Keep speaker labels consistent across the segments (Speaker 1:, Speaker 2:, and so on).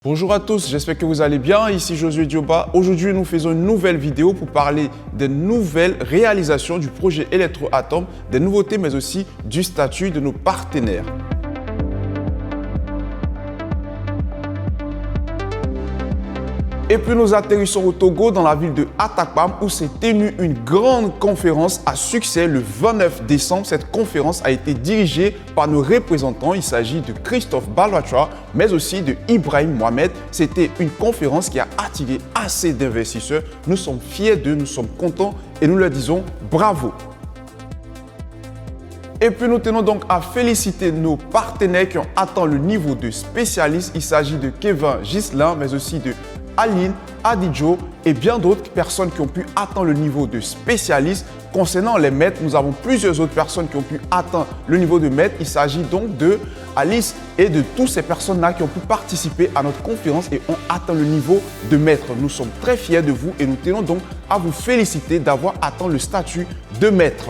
Speaker 1: Bonjour à tous, j'espère que vous allez bien. Ici Josué Dioba. Aujourd'hui, nous faisons une nouvelle vidéo pour parler des nouvelles réalisations du projet Electroatom, des nouveautés mais aussi du statut de nos partenaires. Et puis nous atterrissons au Togo dans la ville de Atakpam où s'est tenue une grande conférence à succès le 29 décembre. Cette conférence a été dirigée par nos représentants. Il s'agit de Christophe Balwatra, mais aussi de Ibrahim Mohamed. C'était une conférence qui a attiré assez d'investisseurs. Nous sommes fiers d'eux, nous sommes contents et nous leur disons bravo. Et puis nous tenons donc à féliciter nos partenaires qui ont atteint le niveau de spécialiste. Il s'agit de Kevin Gislin, mais aussi de Aline, Adidjo et bien d'autres personnes qui ont pu atteindre le niveau de spécialiste. Concernant les maîtres, nous avons plusieurs autres personnes qui ont pu atteindre le niveau de maître. Il s'agit donc de Alice et de toutes ces personnes-là qui ont pu participer à notre conférence et ont atteint le niveau de maître. Nous sommes très fiers de vous et nous tenons donc à vous féliciter d'avoir atteint le statut de maître.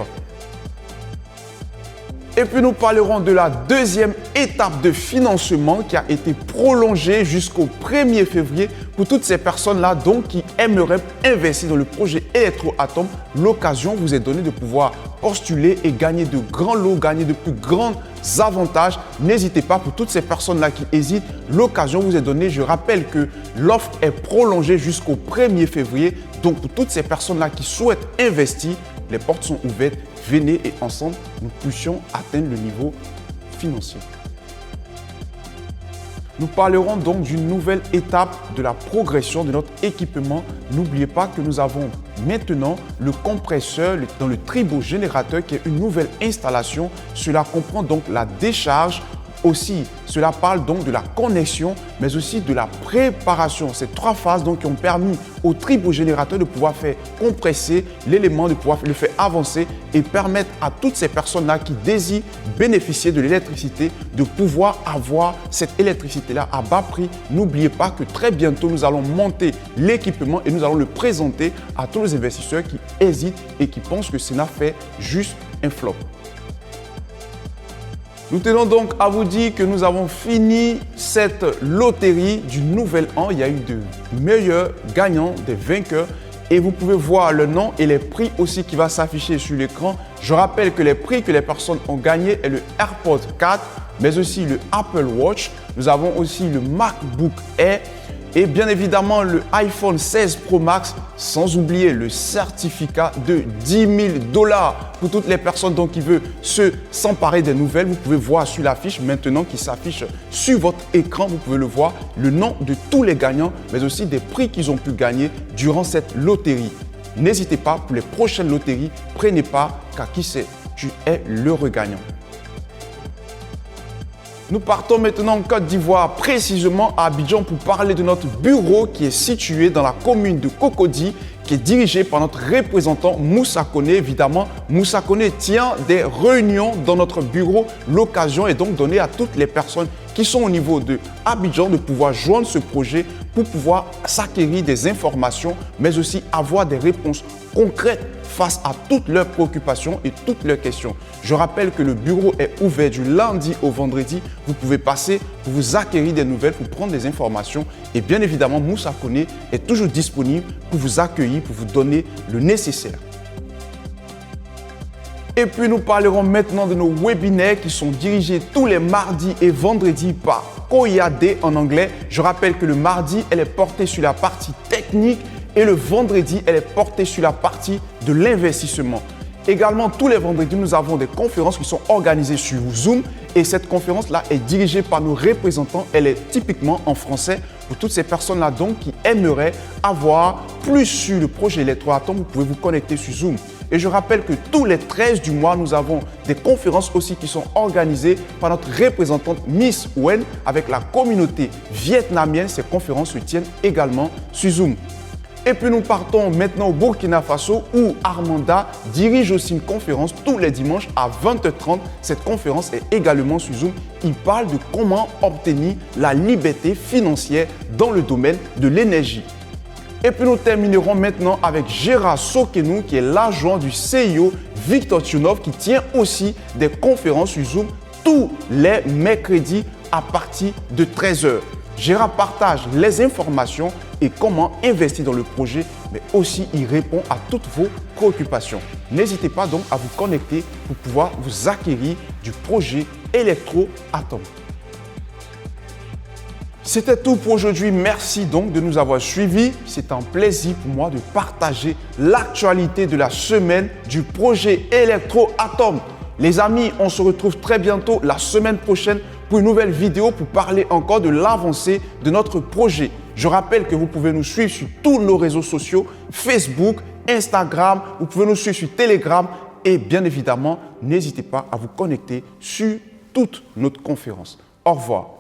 Speaker 1: Et puis nous parlerons de la deuxième étape de financement qui a été prolongée jusqu'au 1er février pour toutes ces personnes-là donc qui aimeraient investir dans le projet Electroatom. L'occasion vous est donnée de pouvoir postuler et gagner de grands lots, gagner de plus grands avantages. N'hésitez pas pour toutes ces personnes-là qui hésitent. L'occasion vous est donnée. Je rappelle que l'offre est prolongée jusqu'au 1er février. Donc pour toutes ces personnes-là qui souhaitent investir, les portes sont ouvertes. Venez et ensemble, nous puissions atteindre le niveau financier. Nous parlerons donc d'une nouvelle étape de la progression de notre équipement. N'oubliez pas que nous avons maintenant le compresseur dans le turbogénérateur qui est une nouvelle installation. Cela comprend donc la décharge. Aussi, cela parle donc de la connexion, mais aussi de la préparation. Ces trois phases donc, qui ont permis au turbogénérateur de pouvoir faire compresser l'élément, de pouvoir le faire avancer et permettre à toutes ces personnes-là qui désirent bénéficier de l'électricité de pouvoir avoir cette électricité-là à bas prix. N'oubliez pas que très bientôt, nous allons monter l'équipement et nous allons le présenter à tous les investisseurs qui hésitent et qui pensent que cela fait juste un flop. Nous tenons donc à vous dire que nous avons fini cette loterie du nouvel an. Il y a eu de meilleurs gagnants, des vainqueurs. Et vous pouvez voir le nom et les prix aussi qui va s'afficher sur l'écran. Je rappelle que les prix que les personnes ont gagnés est le AirPods 4, mais aussi le Apple Watch. Nous avons aussi le MacBook Air et bien évidemment le iPhone 16 Pro Max, sans oublier le certificat de 10 000 $ pour toutes les personnes donc, qui veulent s'emparer des nouvelles. Vous pouvez voir sur l'affiche maintenant qui s'affiche sur votre écran. Vous pouvez le voir, le nom de tous les gagnants, mais aussi des prix qu'ils ont pu gagner durant cette loterie. N'hésitez pas, pour les prochaines loteries, prenez part car qui sait, tu es l'heureux gagnant. Nous partons maintenant en Côte d'Ivoire, précisément à Abidjan, pour parler de notre bureau qui est situé dans la commune de Cocody, qui est dirigé par notre représentant Moussa Koné. Évidemment, Moussa Koné tient des réunions dans notre bureau. L'occasion est donc donnée à toutes les personnes qui sont au niveau de Abidjan de pouvoir joindre ce projet pour pouvoir s'acquérir des informations, mais aussi avoir des réponses concrètes face à toutes leurs préoccupations et toutes leurs questions. Je rappelle que le bureau est ouvert du lundi au vendredi. Vous pouvez passer pour vous acquérir des nouvelles, pour prendre des informations. Et bien évidemment, Moussa Koné est toujours disponible pour vous accueillir, pour vous donner le nécessaire. Et puis nous parlerons maintenant de nos webinaires qui sont dirigés tous les mardis et vendredis par Koyade en anglais. Je rappelle que le mardi, elle est portée sur la partie technique et le vendredi, elle est portée sur la partie de l'investissement. Également, tous les vendredis, nous avons des conférences qui sont organisées sur Zoom et cette conférence-là est dirigée par nos représentants. Elle est typiquement en français pour toutes ces personnes-là donc qui aimeraient avoir plus sur le projet Electroatom. Vous pouvez vous connecter sur Zoom. Et je rappelle que tous les 13 du mois, nous avons des conférences aussi qui sont organisées par notre représentante Miss Wen avec la communauté vietnamienne. Ces conférences se tiennent également sur Zoom. Et puis nous partons maintenant au Burkina Faso où Armanda dirige aussi une conférence tous les dimanches à 20h30. Cette conférence est également sur Zoom. Il parle de comment obtenir la liberté financière dans le domaine de l'énergie. Et puis nous terminerons maintenant avec Gérard Sokenou qui est l'adjoint du CIO Victor Tchunov qui tient aussi des conférences sur Zoom tous les mercredis à partir de 13h. Gérard partage les informations et comment investir dans le projet, mais aussi il répond à toutes vos préoccupations. N'hésitez pas donc à vous connecter pour pouvoir vous acquérir du projet Electro-Atom. C'était tout pour aujourd'hui. Merci donc de nous avoir suivis. C'est un plaisir pour moi de partager l'actualité de la semaine du projet Electro-Atom. Les amis, on se retrouve très bientôt la semaine prochaine pour une nouvelle vidéo pour parler encore de l'avancée de notre projet. Je rappelle que vous pouvez nous suivre sur tous nos réseaux sociaux, Facebook, Instagram, vous pouvez nous suivre sur Telegram et bien évidemment, n'hésitez pas à vous connecter sur toutes nos conférences. Au revoir.